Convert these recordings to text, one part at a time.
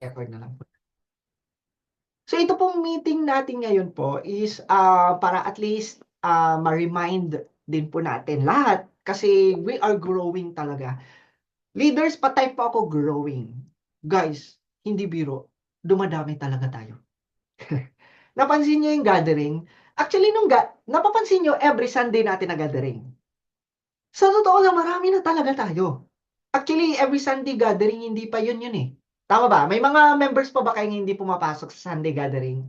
Record na lang po. So ito pong meeting natin ngayon po is para at least ma-remind din po natin lahat kasi we are growing talaga. Leaders, patay po ako growing. Guys, hindi biro. Dumadami talaga tayo. Napansin niyo yung gathering? Actually, napapansin niyo every Sunday natin na gathering. Sa totoo lang, marami na talaga tayo. Actually, every Sunday gathering, hindi pa yun eh. Tama ba? May mga members pa ba kayong hindi pumapasok sa Sunday gathering?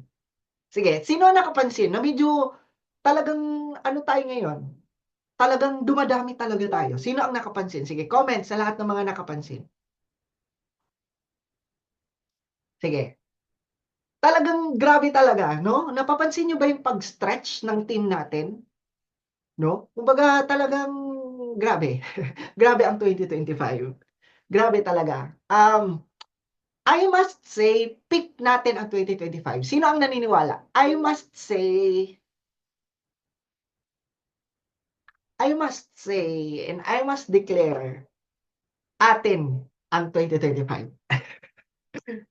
Sige, sino ang nakapansin na medyo talagang ano tayo ngayon? Talagang dumadami talaga tayo. Sino ang nakapansin? Sige, comment sa lahat ng mga nakapansin. Sige. Talagang grabe talaga, no? Napapansin nyo ba yung pag-stretch ng team natin? No? Kumbaga talagang grabe. Grabe ang 2025. Grabe talaga. I must say, pick natin ang 2025. Sino ang naniniwala? I must say, and I must declare, atin ang 2025.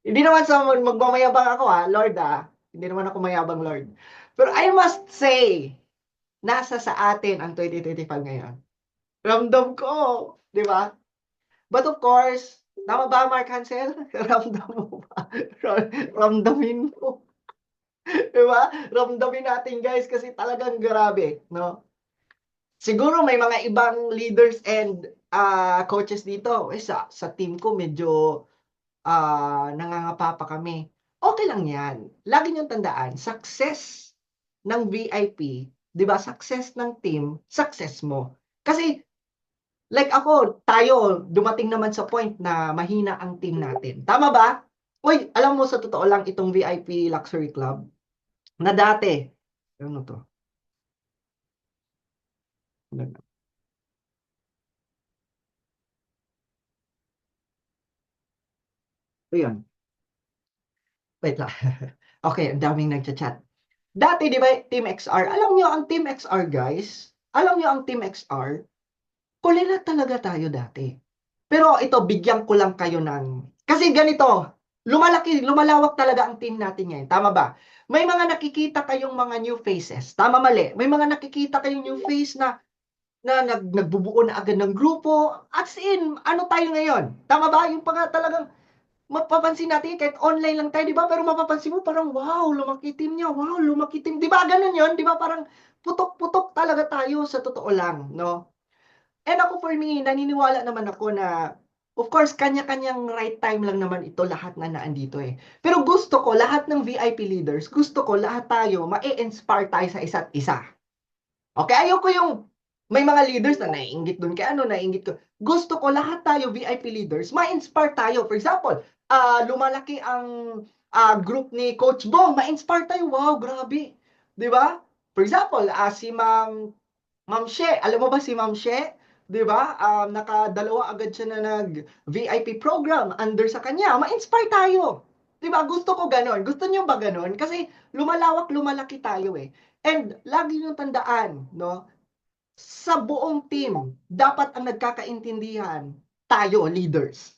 Hindi naman sa magmamayabang ako Lord Hindi naman ako mayabang Lord. Pero I must say, nasa sa atin ang 2025 ngayon. Ramdam ko, di ba? But of course, tama ba Mark Hansel? Ramdam mo ba? Ramdamin mo. Di ba? Ramdamin natin guys kasi talagang grabe, no? Siguro may mga ibang leaders and coaches dito. Sa team ko medyo nangangapa pa kami. Okay lang yan. Lagi niyong tandaan, success ng VIP, di ba? Success ng team, success mo. Kasi, like ako, tayo, dumating naman sa point na mahina ang team natin. Tama ba? Uy, alam mo sa totoo lang itong VIP Luxury Club, na dati, ano to? Ito yun. Wait lang. Okay, ang daming nagchat-chat. Dati, di ba, Team XR? Alam nyo, ang Team XR, guys, alam nyo ang Team XR, kulilat talaga tayo dati. Pero ito, bigyan ko lang kayo ng... Kasi ganito, lumalawak talaga ang team natin ngayon. Tama ba? May mga nakikita kayong mga new faces. Tama, mali. May mga nakikita kayong new face na nagbubuo na agad ng grupo. As in, ano tayo ngayon? Tama ba? Yung pag talagang mapapansin natin, kahit online lang tayo, di ba? Pero mapapansin mo, parang, wow, lumaki team niya. Wow, lumaki team. Di ba? Ganun yun. Di ba? Parang putok-putok talaga tayo sa totoo lang, no? And ako for me, naniniwala naman ako na, of course, kanya-kanyang right time lang naman ito lahat na naandito eh. Pero gusto ko, lahat ng VIP leaders, gusto ko lahat tayo, ma-inspire tayo sa isa't isa. Okay, ayoko yung may mga leaders na naiinggit dun kay naiinggit ko. Gusto ko lahat tayo VIP leaders, ma-inspire tayo. For example, lumalaki ang group ni Coach Bong, ma-inspire tayo. Wow, grabe. 'Di ba? For example, si Ma'am She, alam mo ba si Ma'am She? 'Di ba? Nakadalawa agad siya na nag-VIP program under sa kanya. Ma-inspire tayo. 'Di ba? Gusto ko ganon. Gusto niyo ba ganon? Kasi lumalaki tayo eh. And lagi niyong tandaan, no? Sa buong team, dapat ang nagkakaintindihan tayo, leaders.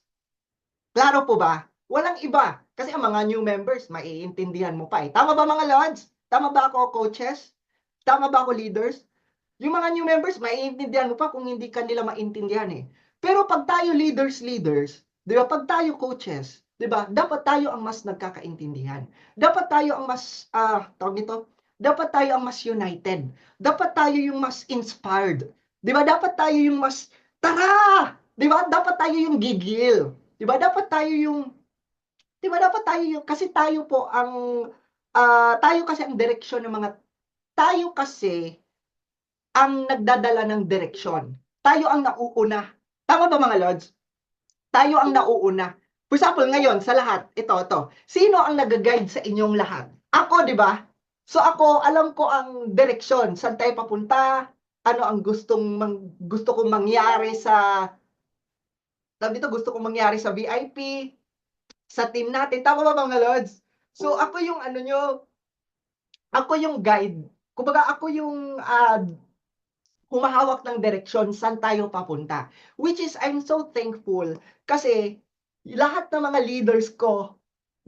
Klaro po ba? Walang iba. Kasi ang mga new members, maiintindihan mo pa eh. Tama ba mga lords? Tama ba ako, coaches? Tama ba ako, leaders? Yung mga new members, maiintindihan mo pa kung hindi kanila maintindihan eh. Pero pag tayo leaders, di ba? Pag tayo coaches, di ba? Dapat tayo ang mas nagkakaintindihan. Dapat tayo ang mas, tawag nito, dapat tayo ang mas united. Dapat tayo yung mas inspired. Di ba? Dapat tayo yung mas, tara! Di ba? Dapat tayo yung gigil. Di ba? Dapat tayo yung, di ba? Dapat tayo yung, kasi tayo po ang, tayo kasi ang direksyon ng mga, tayo kasi ang nagdadala ng direksyon. Tayo ang nauuna. Tama ba mga lords? Tayo ang nauuna. For example, ngayon, sa lahat, ito. Sino ang nag-guide sa inyong lahat? Ako, di ba? So ako, alam ko ang direksyon. Saan tayo papunta? Ano ang gusto kong mangyari sa, sabi dito, gusto kong mangyari sa VIP, sa team natin. Tama ba mga lords? So ako yung ano nyo, ako yung guide. Kumbaga ako yung humahawak ng direksyon saan tayo papunta. Which is, I'm so thankful kasi lahat ng mga leaders ko,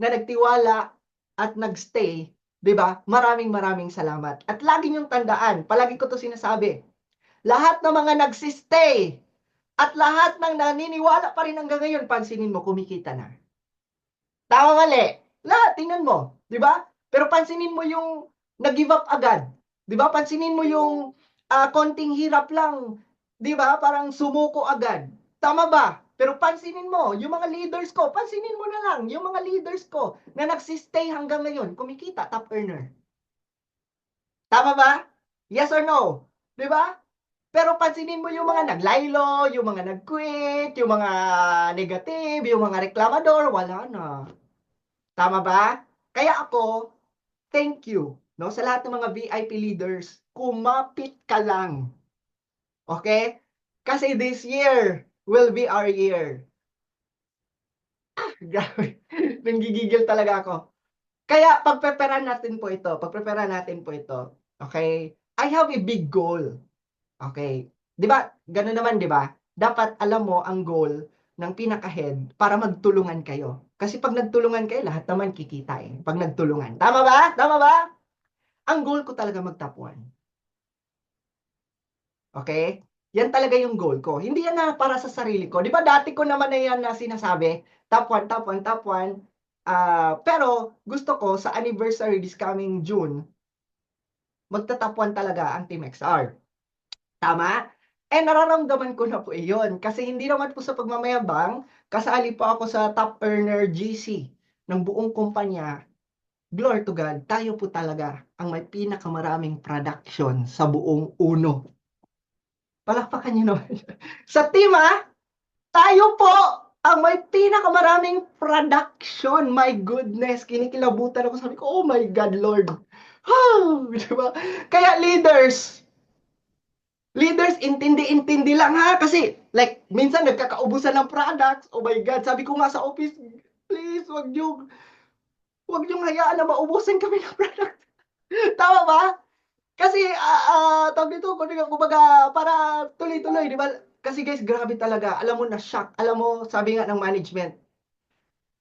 na nagtiwala at nagstay, 'di ba? Maraming salamat. At lagi niyong tandaan, palagi ko 'to sinasabi, lahat ng mga nagsistay at lahat ng naniniwala pa rin hanggang ngayon, pansinin mo, kumikita na. Tama, mali. Lahat, tingnan mo. Di ba? Pero pansinin mo yung nag-give up agad. Di ba? Pansinin mo yung konting hirap lang. Di ba? Parang sumuko agad. Tama ba? Pero pansinin mo, yung mga leaders ko, pansinin mo na lang, yung mga leaders ko na nagsistay hanggang ngayon, kumikita, top earner. Tama ba? Yes or no? Di ba? Pero pansinin mo yung mga naglaylo, yung mga nag-quit, yung mga negative, yung mga reklamador, wala na. Tama ba? Kaya ako, thank you, no, sa lahat ng mga VIP leaders, kumapit ka lang. Okay? Kasi this year will be our year. Grabe. Nanggigigil talaga ako. Kaya pagpreparan natin po ito. Pagpreparan natin po ito. Okay? I have a big goal. Okay. 'Di ba? Ganun naman, 'di ba? Dapat alam mo ang goal ng pinaka-head para magtulungan kayo. Kasi pag nagtulungan kayo, lahat naman kikita eh. Pag nagtulungan. Tama ba? Tama ba? Ang goal ko talaga mag-top 1. Okay? Yan talaga yung goal ko. Hindi yan na para sa sarili ko. 'Di ba dati ko naman na yan na sinasabi, top 1, top 1, top 1. Pero gusto ko sa anniversary this coming June, magta-top 1 talaga ang Team XR. Tama? Eh, nararamdaman ko na po iyon. Kasi hindi naman po sa pagmamayabang, kasali po ako sa top earner GC ng buong kumpanya. Glory to God, tayo po talaga ang may pinakamaraming production sa buong Uno. Palakpakan nyo naman. Sa team, tayo po ang may pinakamaraming production. My goodness, kinikilabutan ako. Sabi ko, oh my God, Lord. Diba? Kaya leaders, intindi-intindi lang ha. Kasi, like, minsan nagkakaubusan ng products. Oh my God, sabi ko nga sa office, please, wag niyong hayaan na maubusan kami ng product. Tama ba? Kasi, tawag dito, kumbaga, para tuloy-tuloy, di ba? Kasi guys, grabe talaga. Alam mo, na-shock. Alam mo, sabi nga ng management,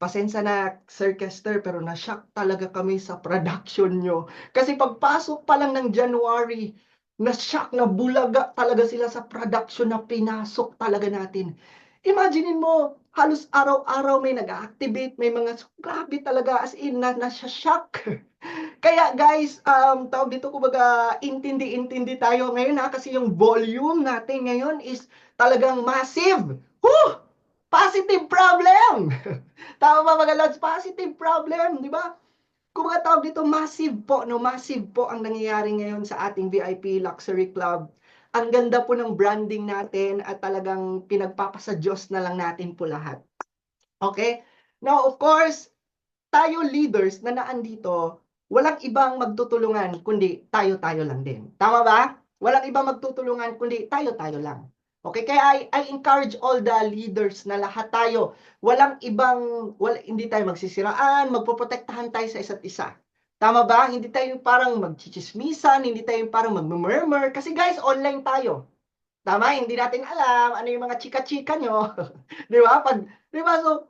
pasensya na, Sir Kester, pero na-shock talaga kami sa production nyo. Kasi pagpasok pa lang ng January, na-shock, na bulaga talaga sila sa production na pinasok talaga natin. Imaginein mo, halos araw-araw may nag-activate, may mga, grabe talaga, as in, na-shock. Kaya guys, tawag dito, kumbaga, intindi-intindi tayo ngayon kasi yung volume natin ngayon is talagang massive. Woo! Positive problem! Tama ba mga lods? Positive problem, di ba? Kung mga tawag dito, massive po, no? Massive po ang nangyayari ngayon sa ating VIP Luxury Club. Ang ganda po ng branding natin at talagang pinagpapasa Diyos na lang natin po lahat. Okay? Now, of course, tayo leaders na naandito, walang ibang magtutulungan kundi tayo-tayo lang din. Tama ba? Walang ibang magtutulungan kundi tayo-tayo lang. Okay, kaya I encourage all the leaders na lahat tayo, hindi tayo magsisiraan, magpoprotektahan tayo sa isa't isa. Tama ba? Hindi tayo parang magchichismisan, hindi tayo parang magmumurmur, kasi guys, online tayo. Tama? Hindi natin alam ano yung mga chika-chika nyo. Di ba? Di ba? So,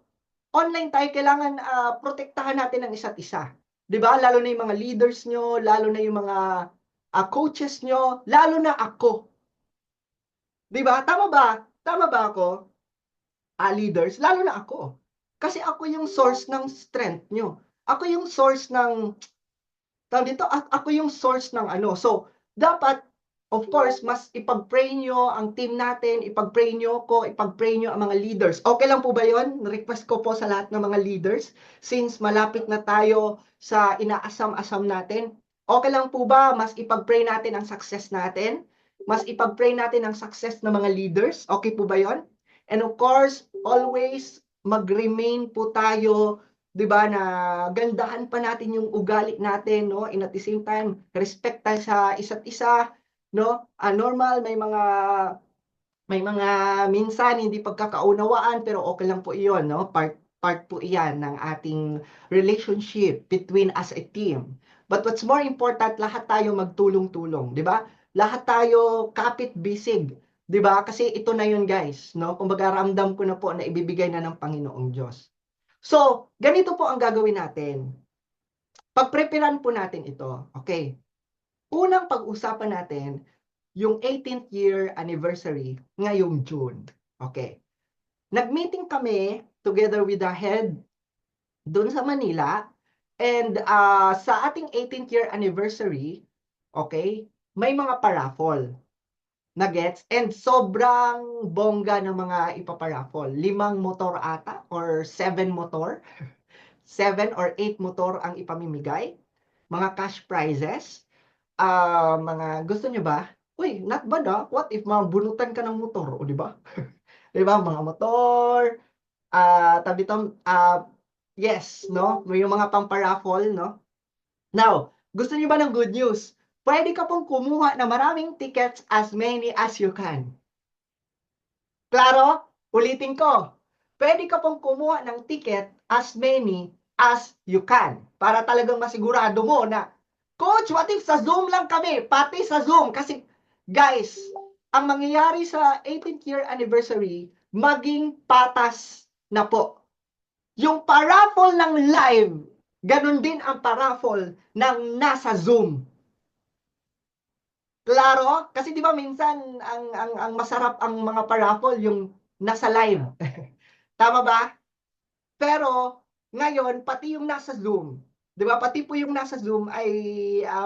online tayo, kailangan protektahan natin ang isa't isa. 'Di ba? Lalo na yung mga leaders nyo, lalo na yung mga coaches nyo, lalo na ako. 'Di ba? Tama ba? Tama ba ako? Leaders, lalo na ako. Kasi ako yung source ng strength nyo. Ako yung source ng ako yung source ng ano. So, dapat, of course, mas ipag-pray nyo ang team natin, ipag-pray nyo ko, ipag-pray nyo ang mga leaders. Okay lang po ba yun? Request ko po sa lahat ng mga leaders, since malapit na tayo sa inaasam-asam natin. Okay lang po ba mas ipag-pray natin ang success natin? Mas ipag-pray natin ang success ng mga leaders? Okay po ba yun? And of course, always mag-remain po tayo, 'di ba, na gandahan pa natin yung ugali natin, no? And at the same time, respect tayo sa isa't isa, no? Normal, may mga minsan hindi pagkakaunawaan, pero okay lang po 'iyon, no? Part po 'yan ng ating relationship between as a team. But what's more important, lahat tayo magtulong-tulong, 'di ba? Lahat tayo kapit-bisig, 'di ba? Kasi ito na 'yun, guys, no? Kumbaga ramdam ko na po na ibibigay na ng Panginoong Diyos. So, ganito po ang gagawin natin. Pagpreparan po natin ito. Okay. Unang pag-usapan natin, yung 18th year anniversary ngayong June. Okay. Nag-meeting kami together with the head doon sa Manila. And sa ating 18th year anniversary, okay, may mga paraffol na gets and sobrang bongga ng mga ipaparaffle. 5 motor ata or 7 motor. 7 or 8 motor ang ipamimigay. Mga cash prizes. Mga gusto nyo ba? Uy, not bad What if mabunutan ka ng motor? O, di ba? Di ba? Mga motor, tabi tam, yes, no? May yung mga pamparaffle, no? Now, gusto niyo ba ng good news? Pwede ka pong kumuha ng maraming tickets as many as you can. Klaro? Ulitin ko. Pwede ka pong kumuha ng ticket as many as you can. Para talagang masigurado mo na, Coach, what if sa Zoom lang kami? Pati sa Zoom. Kasi, guys, ang mangyayari sa 18th year anniversary, maging patas na po. Yung paraffle ng live, ganun din ang paraffle ng nasa Zoom. Klaro? Kasi di ba minsan ang masarap ang mga paraffle yung nasa live. Tama ba? Pero ngayon pati yung nasa Zoom, 'di ba? Pati po yung nasa Zoom ay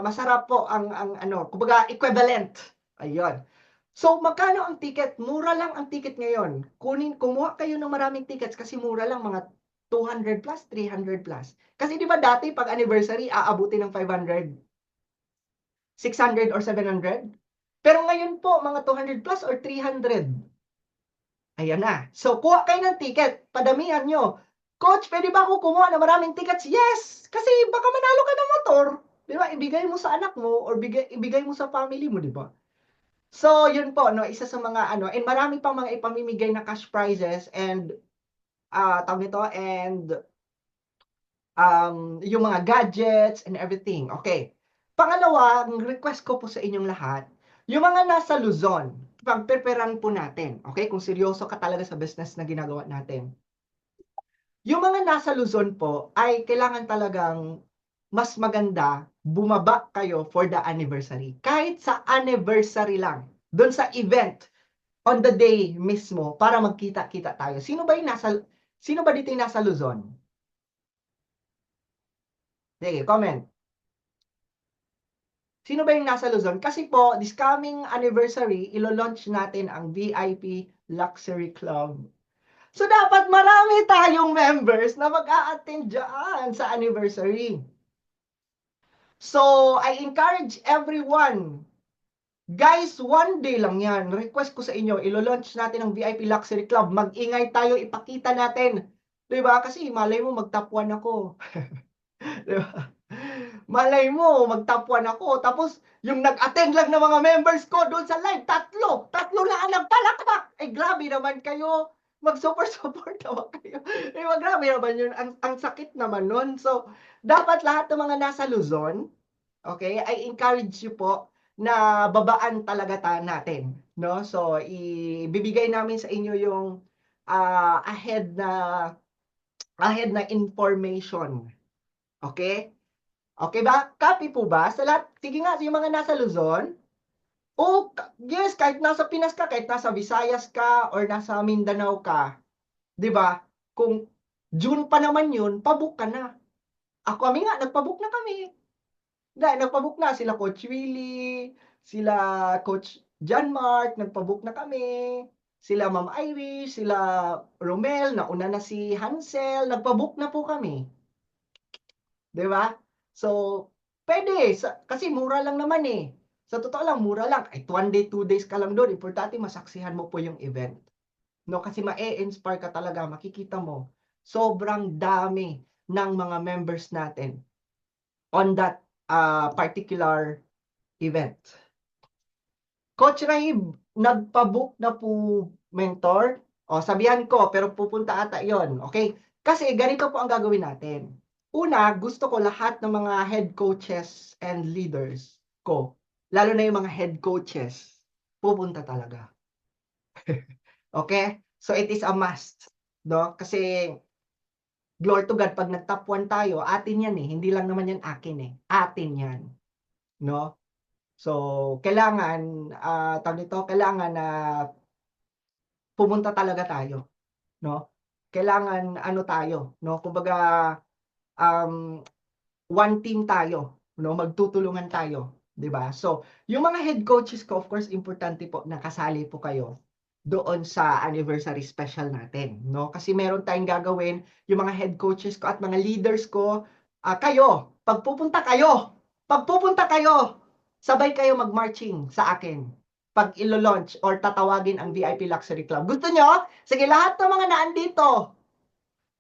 masarap po ang ano, kumbaga equivalent. Ayun. So magkano ang ticket? Mura lang ang ticket ngayon. Kumuha kayo ng maraming tickets kasi mura lang mga 200 plus, 300 plus. Kasi di ba dati pag anniversary aabutin ng 500, 600 or 700? Pero ngayon po mga 200 plus or 300. Ayan na. So, kuha kayo ng ticket. Padamihan nyo. Coach, pwede ba ako kumuha ng maraming tickets? Yes! Kasi baka manalo ka ng motor. Di ba? Ibigay mo sa anak mo or ibigay mo sa family mo, di ba? So, yun po, no? Isa sa mga ano. And marami pang mga ipamimigay na cash prizes and tawag nito, and yung mga gadgets and everything. Okay. Pangalawa, ang request ko po sa inyong lahat, yung mga nasa Luzon, pagpreparan po natin. Okay? Kung seryoso ka talaga sa business na ginagawa natin. Yung mga nasa Luzon po ay kailangan talagang mas maganda bumaba kayo for the anniversary. Kahit sa anniversary lang, doon sa event, on the day mismo, para magkita-kita tayo. Sino ba dito yung nasa Luzon? Sige, comment. Sino ba yung nasa Luzon? Kasi po, this coming anniversary, ilo-launch natin ang VIP Luxury Club. So, dapat marami tayong members na mag-a-attend dyan sa anniversary. So, I encourage everyone. Guys, one day lang yan. Request ko sa inyo, ilo-launch natin ang VIP Luxury Club. Mag-ingay tayo, ipakita natin. Diba? Kasi malay mo, mag-top 1 ako. Diba? Malay mo, mag-top 1 ako. Tapos, yung nag-attend lang ng mga members ko doon sa live, tatlo na ang nagpalakpak. Eh, grabe naman kayo. Mag-support naman kayo. Eh, grabe naman yun. Ang sakit naman nun. So, dapat lahat ng mga nasa Luzon, okay, I encourage you po na babaan talaga natin. No? So, ibibigay namin sa inyo yung ahead na information. Okay? Okay ba? Copy po ba? Sa lahat, sige nga, yung mga nasa Luzon, yes, kahit nasa Pinas ka, kahit nasa Visayas ka, or nasa Mindanao ka, di ba? Kung June pa naman yun, pabook ka na. Kami nga, nagpabook na kami. Nagpabook na sila Coach Willie, sila Coach John Mark, nagpabook na kami. Sila Ma'am Irish, sila Romel, nauna na si Hansel, nagpabook na po kami. 'Di ba? So, pwede. Kasi mura lang naman eh. Sa totoo lang, mura lang. Ay, 1 day, 2 days ka lang doon. Importante, masaksihan mo po yung event. No? Kasi ma-inspire ka talaga. Makikita mo, sobrang dami ng mga members natin on that particular event. Coach Rahib, nagpa-book na po mentor? O, sabihan ko, pero pupunta ata yon. Okay? Kasi ganito po ang gagawin natin. Una, gusto ko lahat ng mga head coaches and leaders ko, lalo na yung mga head coaches, pupunta talaga. Okay? So, it is a must. No? Kasi Glory to God, pag nag-top 1 tayo, atin yan eh. Hindi lang naman yan akin eh. Atin yan. No? So, kailangan, tawag nito, kailangan na pumunta talaga tayo. No? Kailangan, ano tayo, no? Kumbaga, um, one team tayo, no? Magtutulungan tayo, 'di ba? So, yung mga head coaches ko, of course, importante po na kasali po kayo doon sa anniversary special natin, no? Kasi meron tayong gagawin, yung mga head coaches ko at mga leaders ko, pagpupunta kayo, sabay kayo mag-marching sa akin pag ilo-launch or tatawagin ang VIP Luxury Club. Gusto nyo? Sige, lahat ng mga naandito,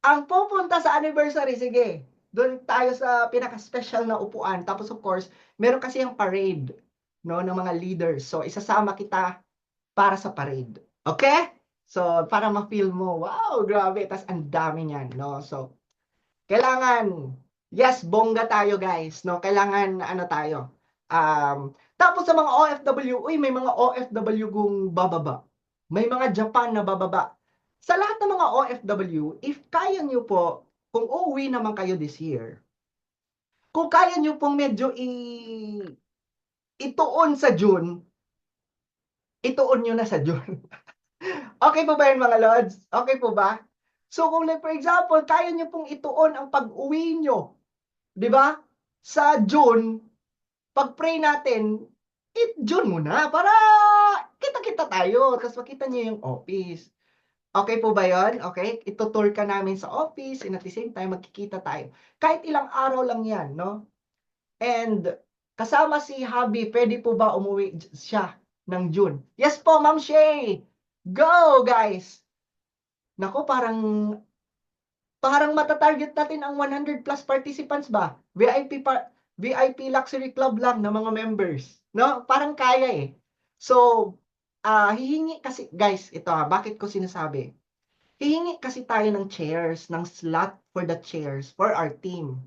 ang pupunta sa anniversary, sige, doon tayo sa pinaka-special na upuan. Tapos of course, meron kasi yung parade, no, ng mga leaders. So, isasama kita para sa parade. Okay? So, para ma-feel mo, wow, grabe. Tas ang dami niyan, no? So, kailangan, yes, bongga tayo, guys, no? Kailangan, ano tayo. Tapos sa mga OFW, uy, may mga OFW kung bababa. May mga Japan na bababa. Sa lahat ng mga OFW, if kaya nyo po, kung uuwi naman kayo this year, kung kaya nyo pong medyo ituon sa June, ituon nyo na sa June. Okay po ba yun, mga Lods? Okay po ba? So kung like, for example, kaya nyo pong ituon ang pag-uwi nyo, di ba? Sa June, pag-pray natin, June muna para kita-kita tayo. Tapos makita nyo yung office. Okay po ba yun? Okay? Itutour ka namin sa office and at the same time, magkikita tayo. Kahit ilang araw lang yan, no? And kasama si Habi, pwede po ba umuwi siya ng June? Yes po, Ma'am Shay! Go, guys! Nako, parang matatarget natin ang 100 plus participants ba? VIP Luxury Club lang ng mga members. No? Parang kaya eh. So, hihingi kasi, guys, ito bakit ko sinasabi? Hihingi kasi tayo ng chairs, ng slot for the chairs for our team.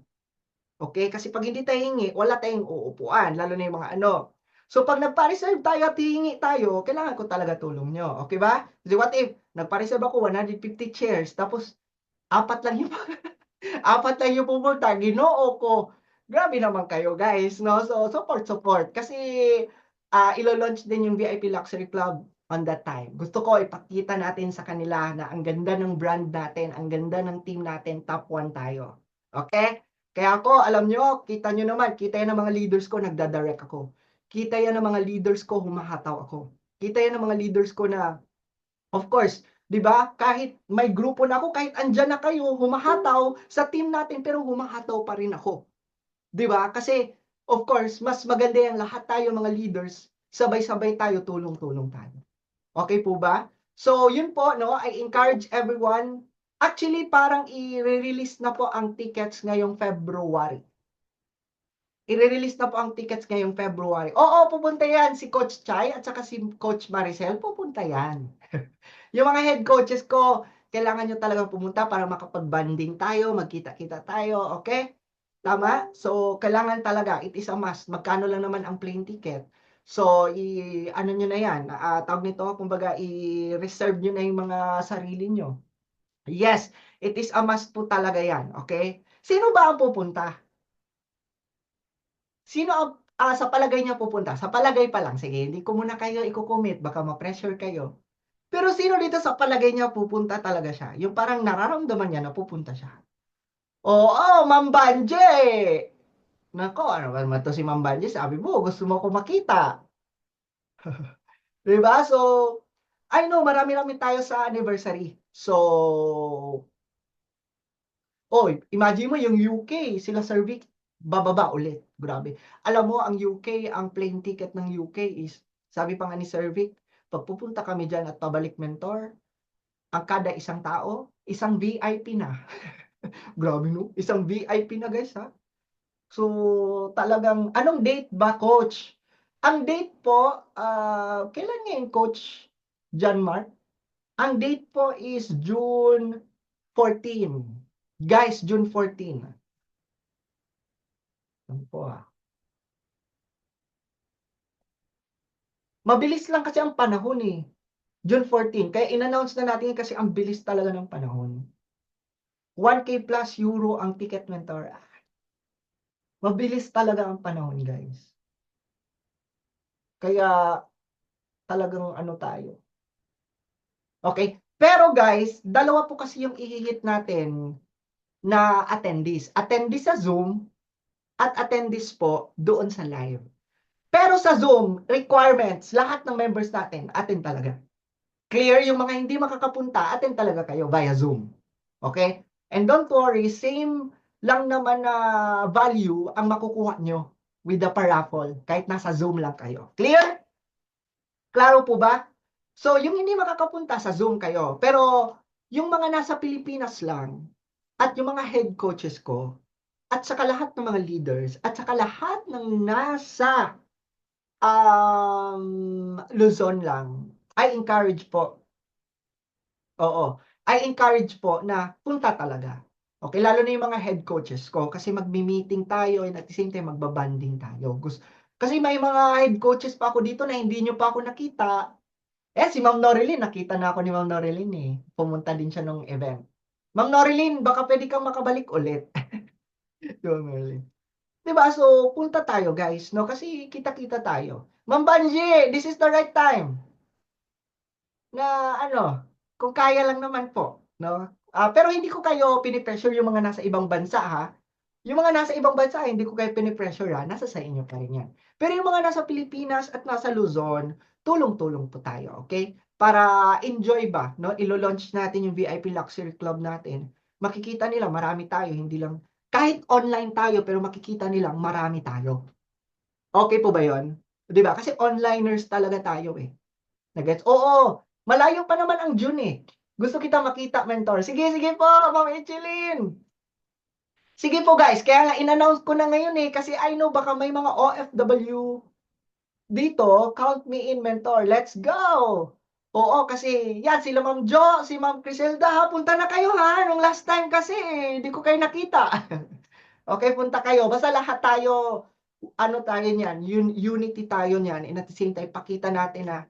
Okay? Kasi pag hindi tayo hingi, wala tayong uupuan, lalo na yung mga ano. So pag nagpa-reserve tayo at hihingi tayo, kailangan ko talaga tulong nyo. Okay ba? Kasi what if, nagpa-reserve ako 150 chairs, tapos apat lang yung apat lang yung pumunta, ginoo ko. Grabe naman kayo, guys, no? So, support. Kasi, ilo-launch din yung VIP Luxury Club on that time. Gusto ko ipakita natin sa kanila na ang ganda ng brand natin, ang ganda ng team natin, top 1 tayo. Okay? Kaya ako, alam nyo, kita nyo naman, kita yan ng mga leaders ko, nagdadirect ako. Kita yan ng mga leaders ko, humahataw ako. Kita yan ng mga leaders ko na, of course, 'di ba? Kahit may grupo na ako, kahit andyan na kayo, humahataw sa team natin, pero humahataw pa rin ako. 'Di ba? Kasi of course, mas maganda yung lahat tayo mga leaders, sabay-sabay tayo, tulong-tulong tayo. Okay po ba? So, yun po, no? I encourage everyone. Actually, parang i-release na po ang tickets ngayong February. I-release na po ang tickets ngayong February. Oo, pupunta yan. Si Coach Chai at saka si Coach Maricel, pupunta yan. Yung mga head coaches ko, kailangan nyo talagang pumunta para makapag-banding tayo, magkita-kita tayo, okay? Tama? So, kailangan talaga, it is a must. Magkano lang naman ang plane ticket? So, ano nyo na yan, tawag nito, kumbaga, i-reserve nyo na yung mga sarili nyo. Yes, it is a must po talaga yan, okay? Sino ba ang pupunta? Sino ang sa palagay niya pupunta? Sa palagay pa lang, sige, hindi ko muna kayo i-commit, baka ma-pressure kayo. Pero sino dito sa palagay niya pupunta talaga siya? Yung parang nararamdaman niya na pupunta siya. Oo, Ma'am Banje! Nako, ano ba naman to si Ma'am Banje? Sabi mo, gusto mo ko makita. Diba? So, I know, marami-rami tayo sa anniversary. So, oh, imagine mo yung UK, sila Sir Vic, bababa ulit. Grabe. Alam mo, ang UK, ang plane ticket ng UK is, sabi pa nga ni Sir Vic, pag pupunta kami dyan at pabalik mentor, ang kada isang tao, isang VIP na. Grabe no? Isang VIP na guys ha. So talagang anong date ba coach? Ang date po, kailan ngayon coach John Mark? Ang date po is June 14. Guys, June 14. Ano po ah. Mabilis lang kasi ang panahon eh. June 14. Kaya in-announce na natin kasi ang bilis talaga ng panahon. 1K plus euro ang ticket mentor. Mabilis talaga ang panahon, guys. Kaya talagang ano tayo. Okay? Pero guys, dalawa po kasi yung ihihit natin na attendees. Attendees sa Zoom at attendees po doon sa live. Pero sa Zoom, requirements, lahat ng members natin, attend talaga. Clear yung mga hindi makakapunta, attend talaga kayo via Zoom. Okay? And don't worry, same lang naman na value ang makukuha nyo with the paraffle kahit nasa Zoom lang kayo. Clear? Klaro po ba? So, yung hindi makakapunta sa Zoom kayo, pero yung mga nasa Pilipinas lang at yung mga head coaches ko at saka lahat ng mga leaders at saka lahat ng nasa Luzon lang, I encourage po. Oo. I encourage po na punta talaga. Okay, lalo na yung mga head coaches ko kasi magmi-meeting tayo and at the same time magbabanding tayo. Kasi may mga head coaches pa ako dito na hindi nyo pa ako nakita. Si Ma'am Norilyn, nakita na ako ni Ma'am Norilyn eh. Pumunta din siya nung event. Ma'am Norilyn, baka pwede kang makabalik ulit. Ma'am Norilyn. Diba? So, punta tayo guys, no? Kasi kita-kita tayo. Ma'am Banji, this is the right time na ano, kung kaya lang naman po, no? Pero hindi ko kayo pinipressure yung mga nasa ibang bansa, ha? Yung mga nasa ibang bansa, hindi ko kayo pinipressure, ha? Nasa sa inyo pa rin yan. Pero yung mga nasa Pilipinas at nasa Luzon, tulong-tulong po tayo, okay? Para enjoy ba, no? Ilo-launch natin yung VIP Luxury Club natin. Makikita nila, marami tayo, hindi lang, kahit online tayo, pero makikita nila, marami tayo. Okay po ba yon? Di ba? Kasi onliners talaga tayo eh. Nagets? Oo, malayo pa naman ang June eh. Gusto kita makita, mentor. Sige, sige po, Ma'am Echelin. Sige po guys, kaya nga in-announce ko na ngayon eh, kasi I know baka may mga OFW dito, count me in, mentor. Let's go! Oo, kasi yan, sila Ma'am Jo, si Ma'am Criselda, ha, punta na kayo ha. Nung last time kasi, hindi ko kayo nakita. Okay, punta kayo. Basta lahat tayo, ano tayo niyan, unity tayo niyan. And at the same time, pakita natin na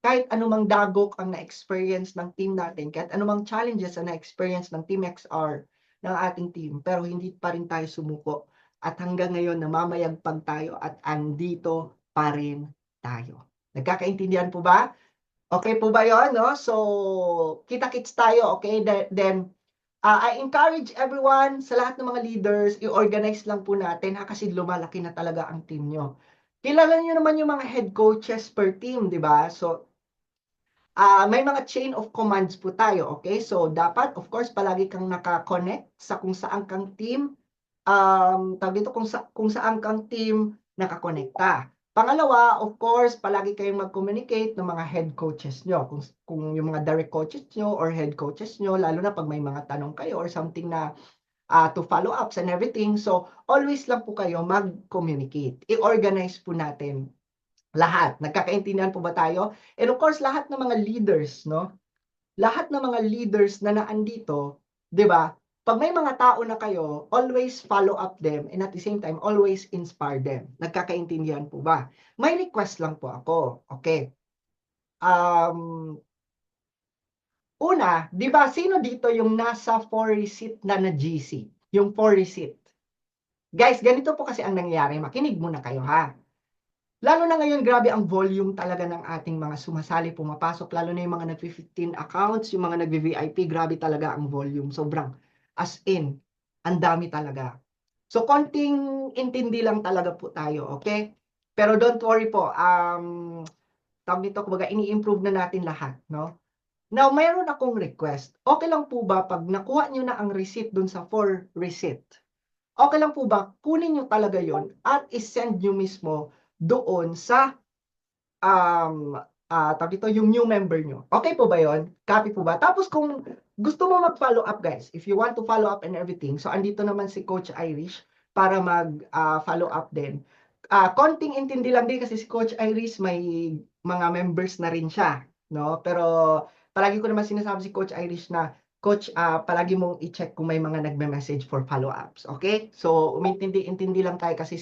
kahit anumang dagok ang na-experience ng team natin, kahit anumang challenges ang na-experience ng Team XR, ng ating team, pero hindi pa rin tayo sumuko. At hanggang ngayon, namamayagpag tayo at andito pa rin tayo. Nagkakaintindihan po ba? Okay po ba yon, no? So, kita-kits tayo, okay? Then, I encourage everyone, sa lahat ng mga leaders, i-organize lang po natin, ha? Kasi lumalaki na talaga ang team nyo. Kilala nyo naman yung mga head coaches per team, di ba? So, may mga chain of commands po tayo, okay? So, dapat, of course, palagi kang naka-connect sa kung saan kang team, tawag dito, kung saan kang team nakakonekta. Pangalawa, of course, palagi kayong mag-communicate ng mga head coaches nyo. Kung yung mga direct coaches nyo or head coaches nyo, lalo na pag may mga tanong kayo or something na to follow ups and everything. So, always lang po kayo mag-communicate. I-organize po natin lahat. Nagkakaintindihan po ba tayo? And of course, lahat ng mga leaders, no? Lahat ng mga leaders na naandito, 'di ba? Pag may mga tao na kayo, always follow up them and at the same time, always inspire them. Nagkakaintindihan po ba? May request lang po ako. Okay. Una, 'di ba, sino dito yung nasa 4 receipt na GC? Yung 4 receipt. Guys, ganito po kasi ang nangyayari. Makinig muna kayo ha. Lalo na ngayon, grabe ang volume talaga ng ating mga sumasali, pumapasok, lalo na yung mga nag-15 accounts, yung mga nag-VIP, grabe talaga ang volume. Sobrang, as in, ang dami talaga. So, konting intindi lang talaga po tayo, okay? Pero don't worry po, tawag nito, kumbaga, ini-improve na natin lahat, no? Now, mayroon akong request. Okay lang po ba pag nakuha nyo na ang receipt dun sa 4 receipt? Okay lang po ba, kunin nyo talaga yon at isend nyo mismo doon sa tawag dito, yung new member nyo. Okay po ba yon? Copy po ba? Tapos kung gusto mo mag-follow up guys, if you want to follow up and everything, so andito naman si Coach Irish para mag-follow up din. Konting intindi lang din kasi si Coach Irish may mga members na rin siya, no? Pero palagi ko naman sinasabi si Coach Irish na Coach, palagi mong i-check kung may mga nagme-message for follow-ups. Okay? So, umintindi-intindi lang tayo kasi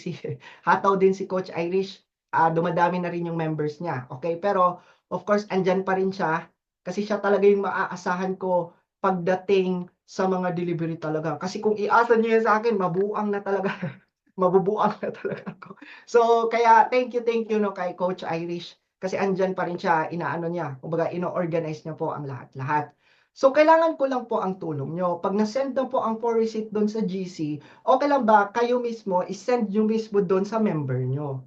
hataw din si Coach Irish. Dumadami na rin yung members niya. Okay? Pero, of course, andyan pa rin siya kasi siya talaga yung maaasahan ko pagdating sa mga delivery talaga. Kasi kung iasa niyo yan sa akin, mabuang na talaga. Mabubuang na talaga ako. So, kaya thank you no kay Coach Irish. Kasi andyan pa rin siya, inaano niya. Kumbaga, ino-organize niya po ang lahat-lahat. So, kailangan ko lang po ang tulong nyo. Pag na-send na po ang 4 receipt doon sa GC, okay lang ba kayo mismo, isend nyo mismo doon sa member nyo?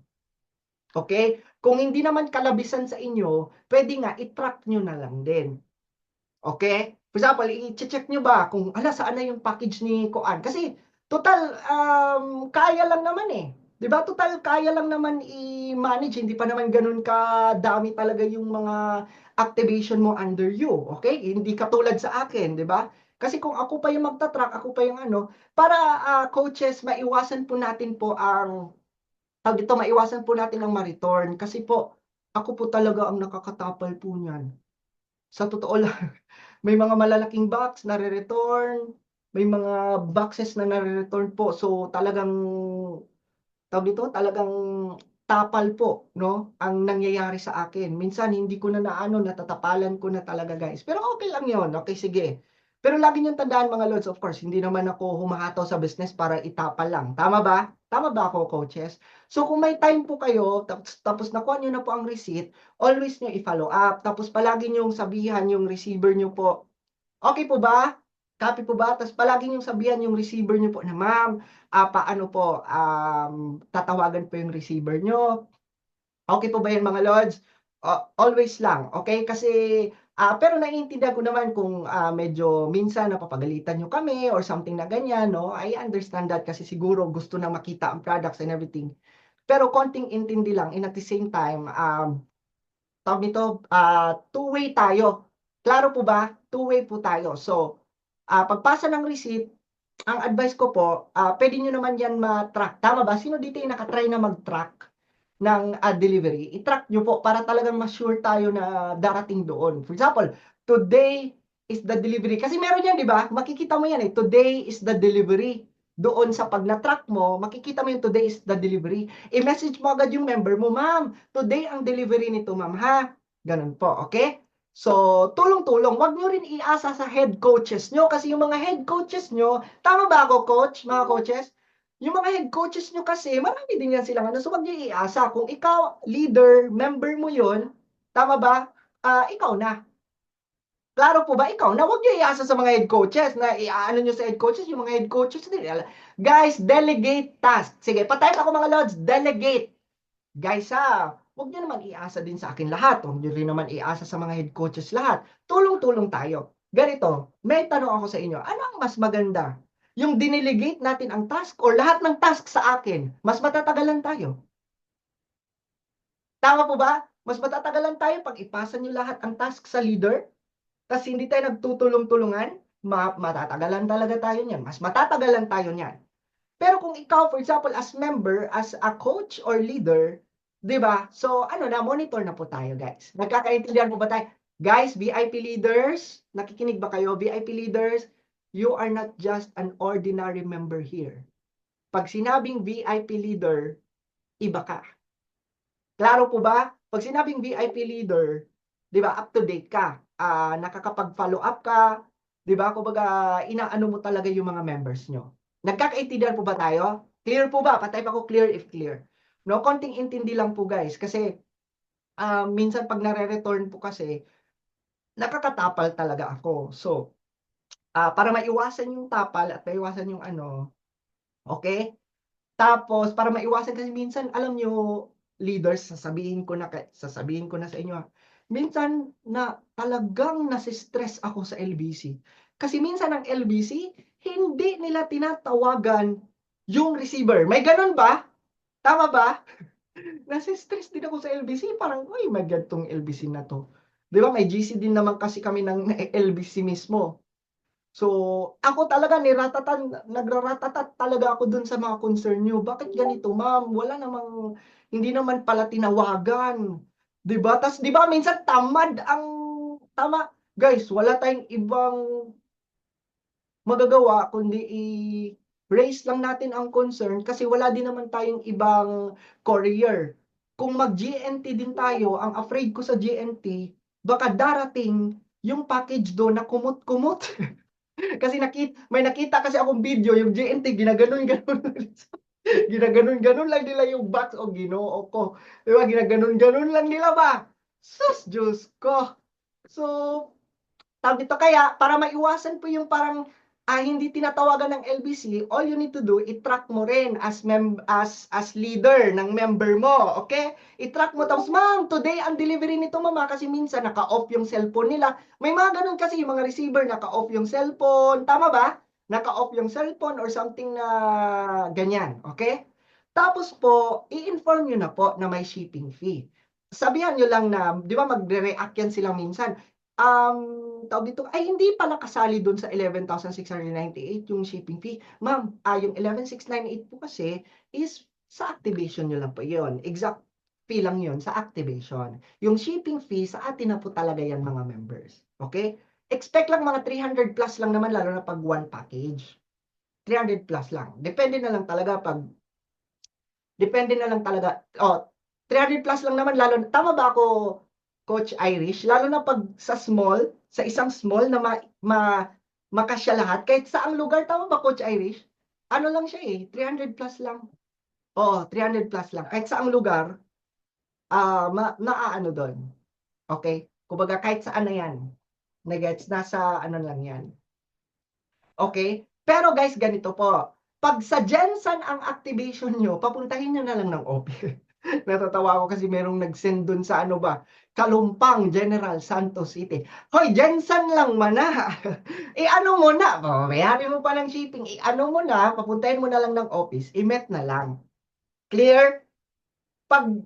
Okay? Kung hindi naman kalabisan sa inyo, pwede nga i-track nyo na lang din. Okay? For example, i-check nyo ba kung saan na yung package ni Koan? Kasi total kaya lang naman eh. 'Di ba? Total kaya lang naman i-manage, hindi pa naman ganoon kadami talaga yung mga activation mo under you, okay? Hindi katulad sa akin, 'di ba? Kasi kung ako pa yung magta-track, ako pa yung para coaches maiwasan po natin po ang dito maiwasan po natin ang ma-return kasi po ako po talaga ang nakakatapal po niyan. Sa totoo lang, may mga malalaking box na re-return, may mga boxes na nare-return po. So talagang tawag dito, talagang tapal po, no? Ang nangyayari sa akin. Minsan hindi ko na natatapalan ko na talaga, guys. Pero okay lang 'yon. Okay, sige. Pero lagi niyong tandaan mga lods, of course, hindi naman ako humahataw sa business para itapal lang. Tama ba? Tama ba ako, coaches? So kung may time po kayo, tapos nakuha niyo na po ang receipt, always niyo i-follow up. Tapos palagi niyong sabihan yung receiver niyo po, okay po ba? Copy po ba? Tapos palagi niyong sabihan yung receiver niyo po na, ma'am, paano po, tatawagan po yung receiver niyo. Okay po ba yun mga lords? Always lang, okay? Kasi, pero naiintindihan ko naman kung medyo minsan napapagalitan nyo kami or something na ganyan, no? I understand that kasi siguro gusto na makita ang products and everything. Pero konting intindi lang, and at the same time, tawag nito, two-way tayo. Klaro po ba? Two-way po tayo. So, pagpasa ng receipt, ang advice ko po, pwede nyo naman yan ma-track. Tama ba? Sino dito yung nakatry na mag-track ng delivery? I-track nyo po para talagang ma-sure tayo na darating doon. For example, today is the delivery. Kasi meron yan, di ba? Makikita mo yan eh. Today is the delivery. Doon sa pag na-track mo, makikita mo yung today is the delivery. I-message mo agad yung member mo, ma'am, today ang delivery nito, ma'am, ha? Ganun po, okay? So, tulong-tulong. Huwag nyo rin iasa sa head coaches nyo kasi yung mga head coaches nyo, tama ba ako, coach, mga coaches? Yung mga head coaches nyo kasi, marami din yan silang so huwag nyo iasa. Kung ikaw, leader, member mo yon, tama ba? Ikaw na. Klaro po ba? Ikaw na. Huwag nyo iasa sa mga head coaches na iaano nyo sa head coaches. Yung mga head coaches, guys, delegate task. Sige, patayin ako mga lords. Delegate. Guys, huwag nyo naman iasa din sa akin lahat. Huwag nyo rin naman iasa sa mga head coaches lahat. Tulong-tulong tayo. Ganito, may tanong ako sa inyo. Ano ang mas maganda? Yung dinelegate natin ang task or lahat ng task sa akin? Mas matatagalan tayo. Tama po ba? Mas matatagalan tayo pag ipasa nyo lahat ang task sa leader? Tapos hindi tayo nagtutulong-tulungan? Matatagalan talaga tayo niyan. Mas matatagalan tayo niyan. Pero kung ikaw, for example, as member, as a coach or leader, di ba? So, monitor na po tayo, guys. Nagkakaintindihan po ba tayo? Guys, VIP leaders, nakikinig ba kayo? VIP leaders, you are not just an ordinary member here. Pag sinabing VIP leader, iba ka. Klaro po ba? Pag sinabing VIP leader, di ba, up to date ka. Nakakapag-follow up ka, di ba? Kumbaga, inaano mo talaga yung mga members nyo. Nagkakaintindihan po ba tayo? Clear po ba? Patay pa ko clear if clear. No, konting intindi lang po guys. Kasi, minsan pag nare-return po kasi, nakakatapal talaga ako. So, para maiwasan yung tapal at maiwasan yung okay? Tapos, para maiwasan kasi minsan, alam nyo, leaders, sasabihin ko na sa inyo, minsan na talagang nasistress ako sa LBC. Kasi minsan ang LBC, hindi nila tinatawagan yung receiver. May ganun ba? Tama ba? Nasistress din ako sa LBC. Parang, uy, may gantong LBC na to. Di ba? May GC din naman kasi kami ng LBC mismo. So, ako talaga nagraratatat talaga ako dun sa mga concern nyo. Bakit ganito, ma'am? Wala namang, hindi naman pala tinawagan. 'Di ba? Tas 'di ba minsan tama. Guys, wala tayong ibang magagawa kundi i-raise lang natin ang concern kasi wala din naman tayong ibang courier. Kung mag-GNT din tayo, ang afraid ko sa GNT, baka darating yung package doon na kumot-kumot. Kasi may nakita kasi akong video, yung JNT, ginaganon-ganon. Ginaganon-ganon lang nila yung box. O ginoo ko. Diba? Ginaganon-ganon lang nila ba? Sus, Diyos ko. So, tawag dito kaya, para maiwasan po yung parang hindi tinatawagan ng LBC, all you need to do, i-track mo rin as leader ng member mo, okay? I-track mo, tapos, ma'am, today ang delivery nito, mama, kasi minsan naka-off yung cellphone nila. May mga ganun kasi yung mga receiver, naka-off yung cellphone, tama ba? Naka-off yung cellphone or something na ganyan, okay? Tapos po, i-inform nyo na po na may shipping fee. Sabihan nyo lang na, di ba magre-react yan sila minsan, tawag dito, ay hindi pala kasali doon sa 11,698 yung shipping fee. Ma'am, yung 11,698 po kasi is sa activation nyo lang po yun. Exact fee lang yun sa activation. Yung shipping fee, sa atin na po talaga yan mga members. Okay? Expect lang mga 300 plus lang naman, lalo na pag one package. 300 plus lang. Depende na lang talaga. 300 plus lang naman, lalo, tama ba ako, Coach Irish? Lalo na pag sa isang small na makasya lahat, kahit saang lugar, tama ba, Coach Irish? Ano lang siya 300 plus lang. Oo, 300 plus lang. Kahit saang lugar, naaano doon. Okay? Kumbaga, kahit saan na yan. Nagets, nasa ano lang yan. Okay? Pero guys, ganito po. Pag sa Jensen ang activation nyo, papuntahin nyo na lang ng OP. Natatawa ako kasi merong nag-send dun sa ano ba, Kalumpang, General Santos City. Hoy, Jensen lang mana. Ano mo na, bayarin mo pa ng shipping. Ano mo na, papuntahin mo na lang ng office, i-met na lang. Clear? Pag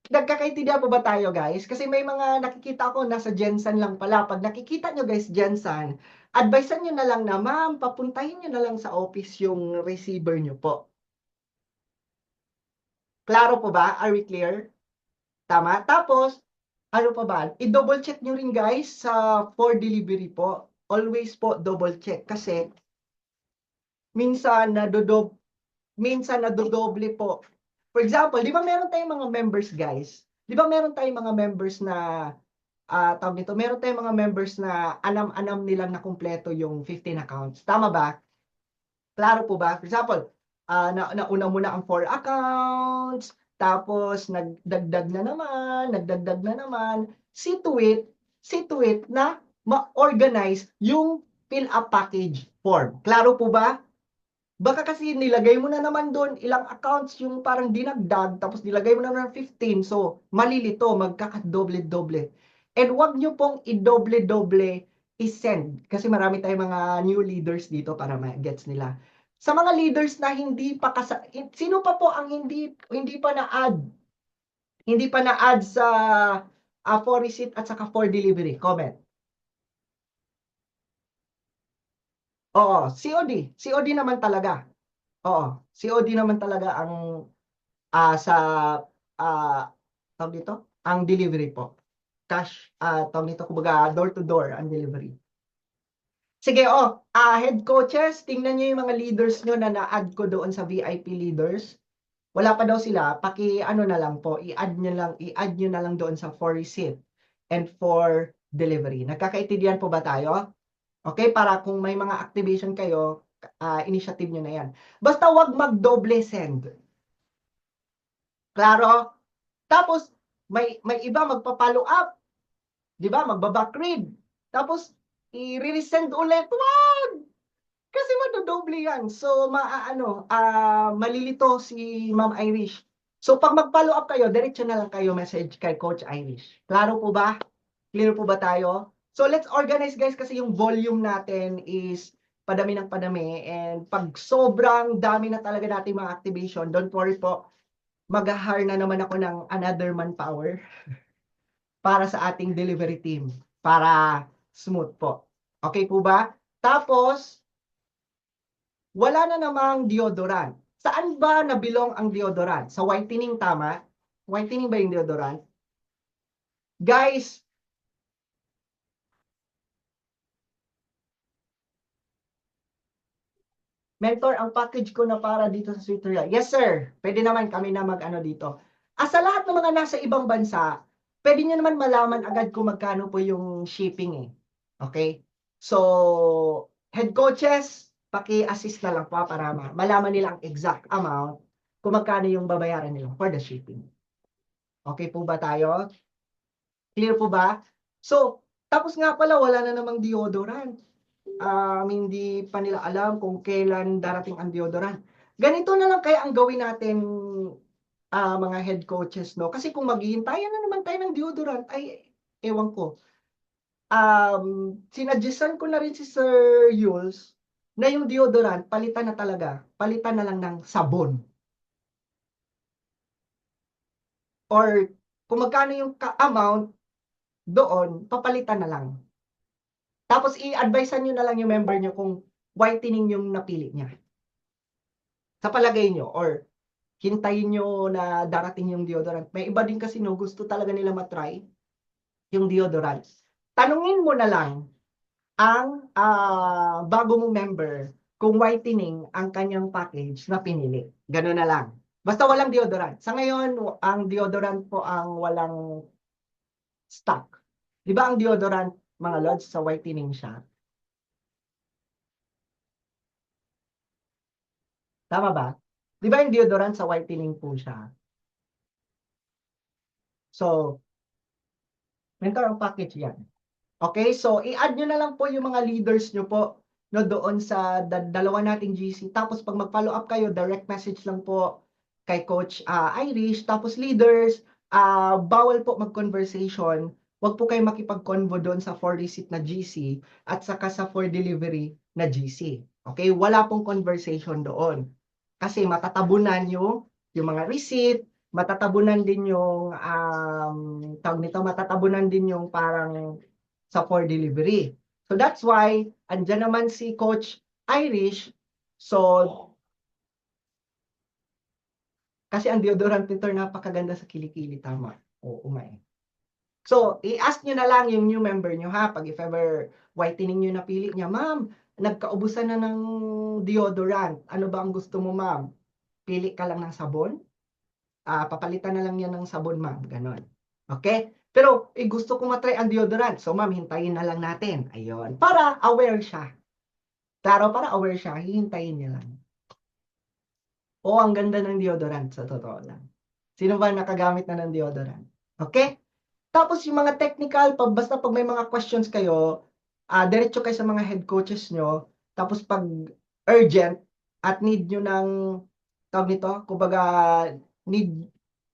nagkakaintindihan po ba tayo, guys? Kasi may mga nakikita ko nasa Jensen lang pala. Pag nakikita nyo, guys, Jensen, advisean nyo na lang na, ma'am, papuntahin nyo na lang sa office yung receiver nyo po. Klaro po ba? Are we clear? Tama? Tapos, ano pa ba? I-double check nyo rin, guys, sa for delivery po. Always po double check kasi minsan nadodoble po. For example, di ba meron tayong mga members, guys? Di ba meron tayong mga members na tawag nito, meron tayong mga members na alam nilang na kumpleto yung 15 accounts. Tama ba? Klaro po ba? For example, nauna muna ang 4 accounts, tapos nagdagdag na naman, see to it na ma-organize yung fill-up package form. Klaro po ba? Baka kasi nilagay mo na naman doon ilang accounts yung parang dinagdag, tapos nilagay mo na naman 15, so malilito, magkakadoble-doble. And wag nyo pong i-doble-doble i-send, kasi marami tayong mga new leaders dito para ma-gets nila. Sa mga leaders na hindi pa sino pa po ang hindi pa na-add? Hindi pa na-add sa for receipt at saka for delivery? Comment. Oo, COD. COD naman talaga. Oo, COD naman talaga ang sa ah tawag dito, ang delivery po. Cash, tawag dito, kumbaga door to door ang delivery. Sige, head coaches, tingnan niyo yung mga leaders nyo na na-add ko doon sa VIP leaders. Wala pa daw sila, ano na lang po, i-add nyo na lang doon sa for receipt and for delivery. Nagkakaintindihan po ba tayo? Okay, para kung may mga activation kayo, initiative nyo na yan. Basta wag mag-double send. Klaro? Tapos, may iba magpa-follow up. Di ba? Magba-back read. Tapos, i-resend ulit. Wag! Kasi madodoble yan. So, malilito si Ma'am Irish. So, pag mag-follow up kayo, diretso na lang kayo message kay Coach Irish. Klaro po ba? Clear po ba tayo? So, let's organize, guys, kasi yung volume natin is padami ng padami. And pag sobrang dami na talaga natin mga activation, don't worry po, mag-hire na naman ako ng another manpower para sa ating delivery team. Para smooth po. Okay po ba? Tapos, wala na namang deodorant. Saan ba nabilong ang deodorant? Sa whitening, tama? Whitening ba yung deodorant? Guys, mentor, ang package ko na para dito sa Sweeteria. Yes, sir. Pwede naman kami na mag-ano dito. Sa lahat ng mga nasa ibang bansa, pwede nyo naman malaman agad kung magkano po yung shipping eh. Okay? So, head coaches, paki-assist na lang po para malaman nila ang exact amount kung magkano yung babayaran nila for the shipping. Okay po ba tayo? Clear po ba? So, tapos nga pala, wala na namang deodorant. Hindi pa nila alam kung kailan darating ang deodorant. Ganito na lang kaya ang gawin natin, mga head coaches, no? Kasi kung maghihintayan na naman tayo ng deodorant, ay, ewan ko. Sinadyasan ko na rin si Sir Yules na yung deodorant, palitan na talaga. Palitan na lang ng sabon. Or kung magkano yung amount doon, papalitan na lang. Tapos i-advisean nyo na lang yung member nyo kung whitening yung napili niya. Sa palagay nyo, or hintayin nyo na darating yung deodorant. May iba din kasi no, gusto talaga nila matry yung deodorant. Tanungin mo na lang ang bago mong member kung whitening ang kanyang package na pinili. Ganun na lang. Basta walang deodorant. Sa ngayon, ang deodorant po ang walang stock. Di ba ang deodorant, mga lods, sa whitening siya? Tama ba? Di ba yung deodorant sa whitening po siya? So, mentor ang package yan. Okay, so i-add nyo na lang po yung mga leaders nyo po no, doon sa dalawa nating GC. Tapos pag mag-follow up kayo, direct message lang po kay Coach Irish. Tapos leaders, bawal po mag-conversation. Huwag po kayo makipag-convo doon sa for receipt na GC at saka sa for delivery na GC. Okay, wala pong conversation doon. Kasi matatabunan yung mga receipt, matatabunan din yung tawag nito, matatabunan din yung parang sa for delivery. So that's why andyan naman si Coach Irish. So kasi ang deodorant nito napakaganda sa kilikili, tama. Oo, umay. So, i-ask nyo na lang yung new member nyo ha, pag if ever whitening nyo napili niya, ma'am, nagkaubusan na ng deodorant. Ano ba ang gusto mo, ma'am? Pili ka lang ng sabon? Papalitan na lang yan ng sabon, ma'am. Ganon. Okay? Pero, gusto ko matry ang deodorant. So, ma'am, hintayin na lang natin. Ayun. Para aware siya. Klaro, para aware siya, hihintayin niya lang. Oh, ang ganda ng deodorant, sa totoo lang. Sino ba nakagamit na ng deodorant? Okay? Tapos yung mga technical, basta pag may mga questions kayo, diretso kayo sa mga head coaches nyo. Tapos pag urgent at need nyo ng, tawag nito, kumbaga need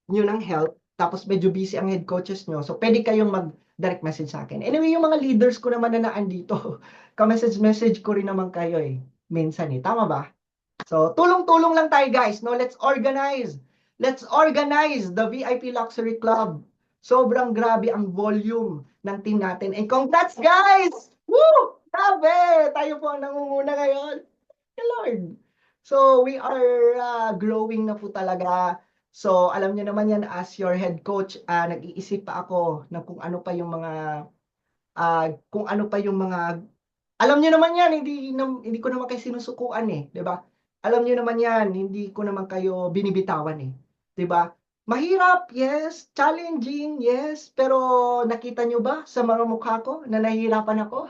nyo ng help, tapos medyo busy ang head coaches nyo, so pwede kayong mag-direct message sa akin. Anyway, yung mga leaders ko naman na naandito, ka-message ko rin naman kayo minsan tama ba? So, tulong-tulong lang tayo guys, no? Let's organize. Let's organize the VIP Luxury Club. Sobrang grabe ang volume ng team natin. And congrats guys! Woo! Grabe! Tayo po ang nangunguna ngayon. Hey Lord! So, we are growing na po talaga. So, alam niyo naman yan as your head coach, nag-iisip pa ako na kung ano pa yung mga alam niyo naman yan, hindi ko naman kayo sinusukuan 'di ba? Alam niyo naman yan, hindi ko naman kayo binibitawan 'di ba? Mahirap, yes, challenging, yes, pero nakita niyo ba sa mga mukha ko na nahihirapan ako?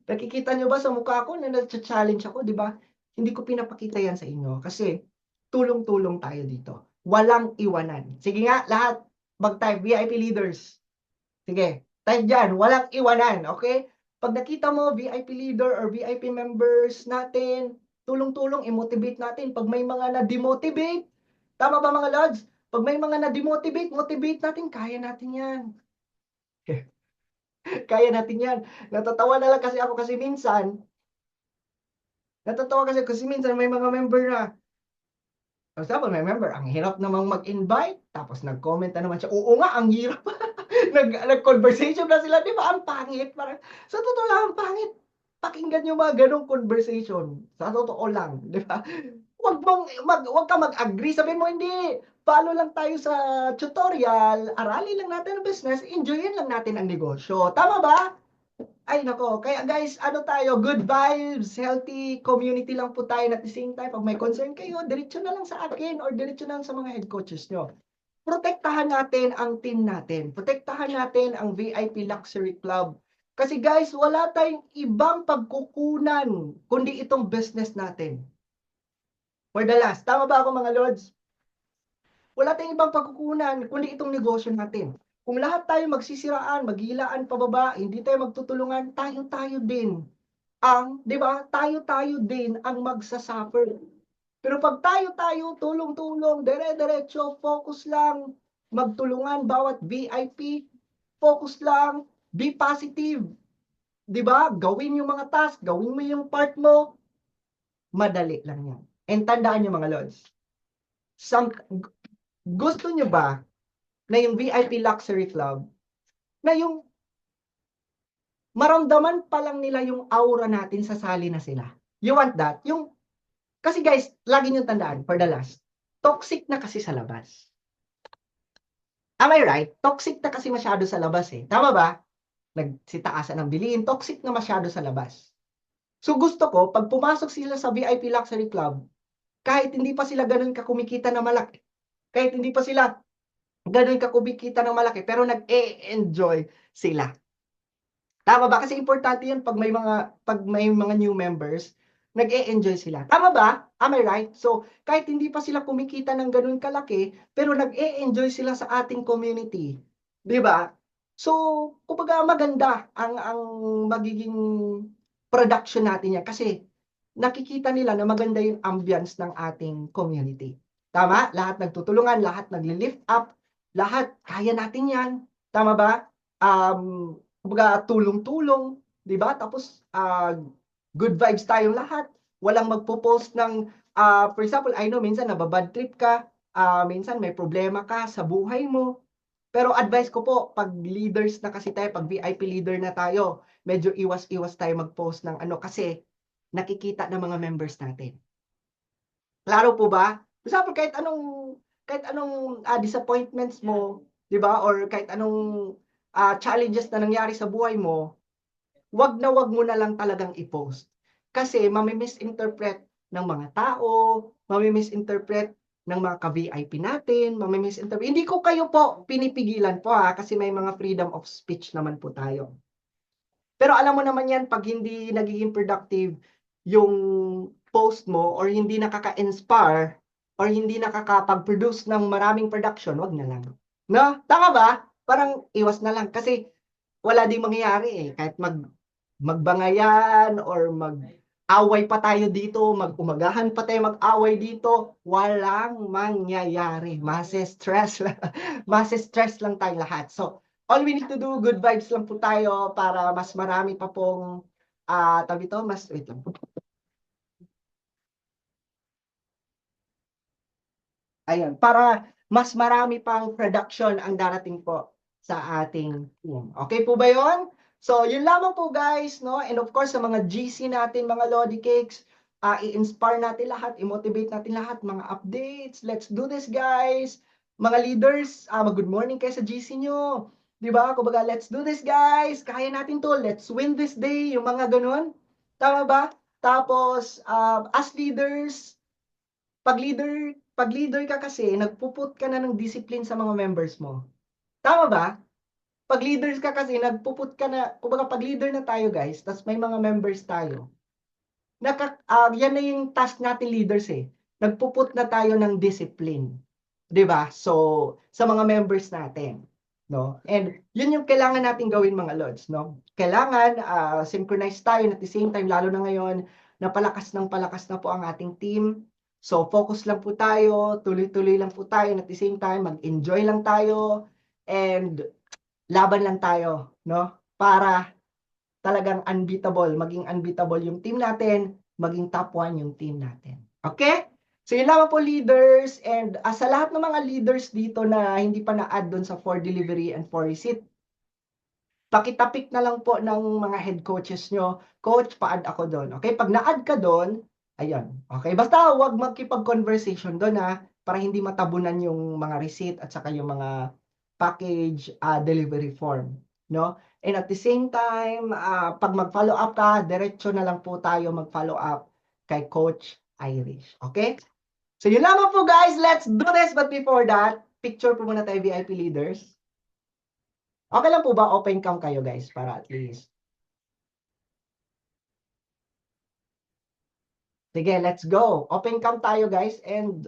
Nakikita niyo ba sa mukha ko na na-challenge ako, 'di ba? Hindi ko pinapakita yan sa inyo kasi tulong-tulong tayo dito. Walang iwanan. Sige nga, lahat mag-type VIP leaders. Sige, type dyan, walang iwanan, okay? Pag nakita mo, VIP leader or VIP members natin, tulong-tulong, i-motivate natin. Pag may mga na-demotivate, tama ba mga lods? Pag may mga na-demotivate, motivate natin, kaya natin yan. Kaya natin yan. Natatawa na lang kasi ako kasi minsan may mga member na, tapos may member, ang hirap namang mag-invite, tapos nag-comment na naman siya, oo nga, ang hirap. Nag-conversation na sila, di ba? Ang pangit. Parang, sa totoo lang, ang pangit. Pakinggan yung mga ganong conversation. Sa totoo lang, di ba? Wag ka mag-agree. Sabihin mo, hindi. Follow lang tayo sa tutorial. Aralin lang natin ang business. Enjoyin lang natin ang negosyo. Tama ba? Ay, nako. Kaya guys, ano tayo? Good vibes, healthy community lang po tayo. At the same time, pag may concern kayo, diretso na lang sa akin or diretso na lang sa mga head coaches nyo. Protektahan natin ang team natin. Protektahan natin ang VIP Luxury Club Kasi guys, wala tayong ibang pagkukunan kundi itong business natin. For the last, tama ba ako mga lords? Wala tayong ibang pagkukunan kundi itong negosyo natin. Kung lahat tayo magsisiraan, maghilaan pababa, hindi tayo magtutulungan, tayo-tayo din ang, di ba? Tayo-tayo din ang magsasuffer. Pero pag tayo-tayo, tulong-tulong, dire-diretso, focus lang, magtulungan bawat VIP, focus lang, be positive, di ba? Gawin yung mga task, gawin mo yung part mo, madali lang yan. And tandaan nyo mga lords, gusto nyo ba na yung VIP Luxury Club, na yung maramdaman pa lang nila yung aura natin, sasali na sila? You want that? Yung, kasi guys, lagi nyo tandaan, for the last, toxic na kasi sa labas. Am I right? Toxic na kasi masyado sa labas eh. Tama ba? Nagsitaasan ng bilihin, toxic na masyado sa labas. So gusto ko, pag pumasok sila sa VIP Luxury Club, kahit hindi pa sila ganun kakumikita na malaki, kahit hindi pa sila ganun kakumikita ng malaki, pero nag-e-enjoy sila. Tama ba? Kasi importante 'yan pag may mga new members, nag-e-enjoy sila. Tama ba? Am I right? So, kahit hindi pa sila kumikita ng gano'n kalaki, pero nag-e-enjoy sila sa ating community, 'di ba? So, kumbaga maganda ang magiging production natin 'yan kasi nakikita nila na maganda yung ambience ng ating community. Tama? Lahat nagtutulungan, lahat nagle-lift up, lahat kaya natin 'yan. Tama ba? Kumbaga tulong-tulong, 'di ba? Tapos good vibes tayong lahat. Walang magpo-post ng for example, I know minsan nababad trip ka, minsan may problema ka sa buhay mo. Pero advice ko po, pag leaders na kasi tayo, pag VIP leader na tayo, medyo iwas-iwas tayo mag-post ng ano kasi nakikita ng mga members natin. Klaro po ba? For example, kahit anong disappointments mo, 'di ba? Or kahit anong challenges na nangyari sa buhay mo, wag mo na lang talagang i-post. Kasi mami-misinterpret ng mga tao, mami-misinterpret ng mga ka-VIP natin, mami-misinterpret. Hindi ko kayo po pinipigilan po kasi may mga freedom of speech naman po tayo. Pero alam mo naman yan, pag hindi nagiging productive yung post mo or hindi nakaka-inspire or hindi nakakapag-produce ng maraming production, wag na lang. No? Tama ba? Parang iwas na lang kasi wala ding mangyayari eh. Kahit magbangayan or mag-away pa tayo dito, mag-umagahan pa tayo mag-away dito, walang mangyayari. Mase-stress lang. Mase-stress lang tayo lahat. So, all we need to do, good vibes lang po tayo para mas marami pa pong tabi to, wait lang po. Ayun, para mas marami pang production ang darating po sa ating team. Okay po ba yon? So, yun lamang po guys, no? And of course, sa mga GC natin, mga Lodi Cakes, i-inspire natin lahat, i-motivate natin lahat, mga updates. Let's do this, guys. Mga leaders, good morning kayo sa GC nyo. Di ba? Kumbaga, let's do this, guys. Kaya natin to. Let's win this day. Yung mga ganun. Tama ba? Tapos, as leaders, pag leader ka kasi, nagpuput ka na ng discipline sa mga members mo. Tama ba? Pag leaders ka kasi, nagpuput ka na, kumbaga pag leader na tayo guys, tas may mga members tayo, yan na yung task natin leaders eh. Nagpuput na tayo ng discipline. 'Di ba? So, sa mga members natin, no? And yun yung kailangan natin gawin mga lords, no? Kailangan synchronize tayo at the same time lalo na ngayon na palakas na po ang ating team. So, focus lang po tayo, tuloy-tuloy lang po tayo at the same time mag-enjoy lang tayo and laban lang tayo, no? Para talagang maging unbeatable yung team natin, maging top 1 yung team natin. Okay? So yun lamang po leaders and sa lahat ng mga leaders dito na hindi pa na-add doon sa for delivery and for receipt, pakitapik na lang po ng mga head coaches nyo, coach, pa-add ako doon. Okay? Pag na-add ka doon, ayun. Okay? Basta huwag magkipag-conversation doon para hindi matabunan yung mga receipt at saka yung mga package delivery form. No? And at the same time, pag mag-follow up ka, diretso na lang po tayo mag-follow up kay Coach Irish. Okay? So yun lamang po guys, let's do this. But before that, picture po muna tayo VIP leaders. Okay lang po ba open cam kayo guys para at least Sige, let's go. Open cam tayo guys and